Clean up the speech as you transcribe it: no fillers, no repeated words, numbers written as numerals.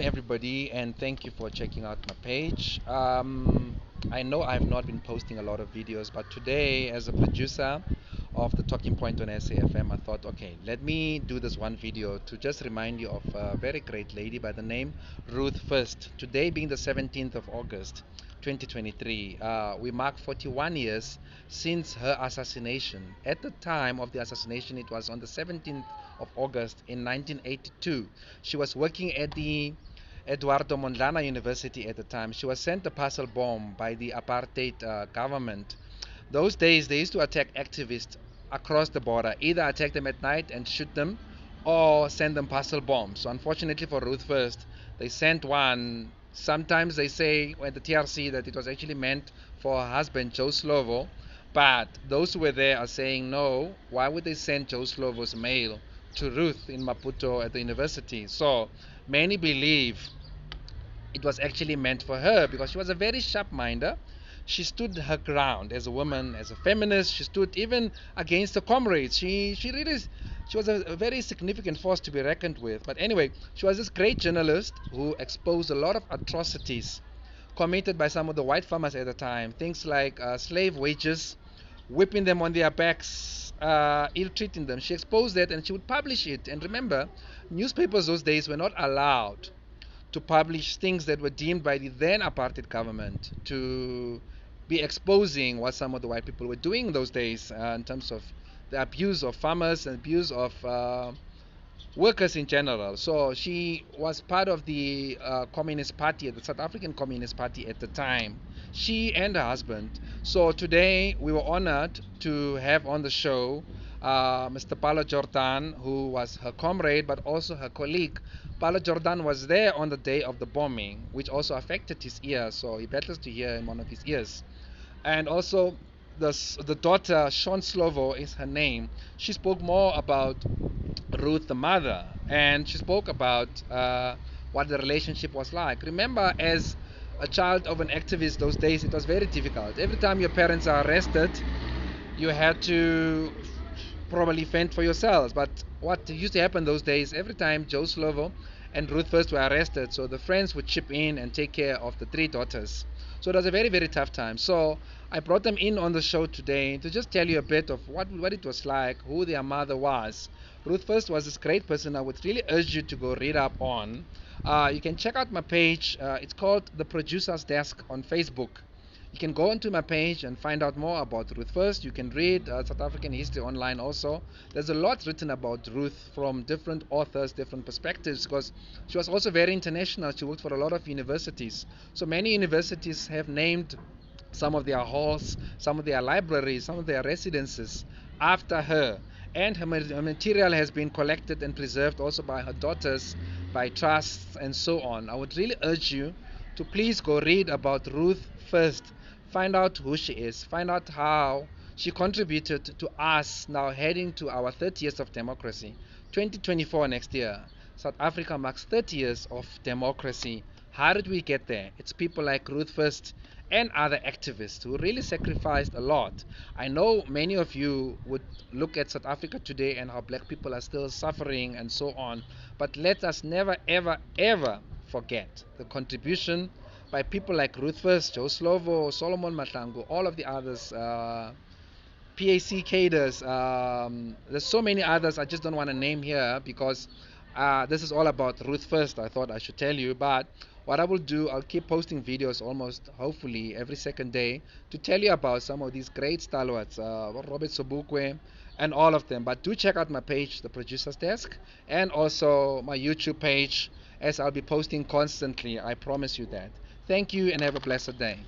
Everybody, and thank you for checking out my page. I know I've not been posting a lot of videos, but today, as a producer of the Talking Point on SAFM, I thought, okay, let me do this one video to just remind you of a very great lady by the name Ruth First. Today being the 17th of August 2023, we mark 41 years since her assassination. At the time of the assassination, it was on the 17th of August in 1982. She was working at the Eduardo Mondlane University at the time. She was sent a parcel bomb by the apartheid government. Those days, they used to attack activists across the border, either attack them at night and shoot them, or send them parcel bombs. So unfortunately for Ruth First, they sent one. Sometimes they say at the TRC that it was actually meant for her husband, Joe Slovo, but those who were there are saying no. Why would they send Joe Slovo's mail to Ruth in Maputo at the university? So many believe it was actually meant for her because she was a very sharp minder. She stood her ground as a woman, as a feminist. She stood even against her comrades. She was a very significant force to be reckoned with. But anyway, she was this great journalist who exposed a lot of atrocities committed by some of the white farmers at the time. Things like slave wages, whipping them on their backs, ill-treating them. She exposed that and she would publish it. And remember, newspapers those days were not allowed to publish things that were deemed by the then apartheid government to be exposing what some of the white people were doing in those days in terms of the abuse of farmers and abuse of workers in general. So she was part of the Communist Party, the South African Communist Party at the time. She and her husband. So today we were honored to have on the show Mr. Paulo Jordan, who was her comrade but also her colleague. Paulo Jordan was there on the day of the bombing, which also affected his ear, so he battles to hear in one of his ears. And also the daughter, Sean Slovo is her name. She spoke more about Ruth, the mother, and she spoke about what the relationship was like. Remember, as a child of an activist those days, it was very difficult. Every time your parents are arrested, you had to probably fend for yourselves. But what used to happen those days, every time Joe Slovo and Ruth First were arrested, so the friends would chip in and take care of the three daughters. So it was a very, very tough time. So I brought them in on the show today to just tell you a bit of what it was like, who their mother was. Ruth First was this great person I would really urge you to go read up on. You can check out my page. It's called The Producer's Desk on Facebook. You can go onto my page and find out more about Ruth First. You can read South African history online also. There's a lot written about Ruth from different authors, different perspectives, because she was also very international. She worked for a lot of universities. So many universities have named some of their halls, some of their libraries, some of their residences after her. And her material has been collected and preserved also by her daughters, by trusts, and so on. I would really urge you to please go read about Ruth First. Find out who she is. Find out how she contributed to us now heading to our 30 years of democracy. 2024 next year, South Africa marks 30 years of democracy. How did we get there? It's people like Ruth First and other activists who really sacrificed a lot. I know many of you would look at South Africa today and how black people are still suffering and so on. But let us never, ever, ever forget the contribution by people like Ruth First, Joe Slovo, Solomon Mahlangu, all of the others, PAC cadres. There's so many others I just don't want to name here because this is all about Ruth First. I thought I should tell you, but what I will do, I'll keep posting videos almost, hopefully, every second day to tell you about some of these great stalwarts, Robert Sobukwe, and all of them. But do check out my page, The Producer's Desk, and also my YouTube page, as I'll be posting constantly. I promise you that. Thank you and have a blessed day.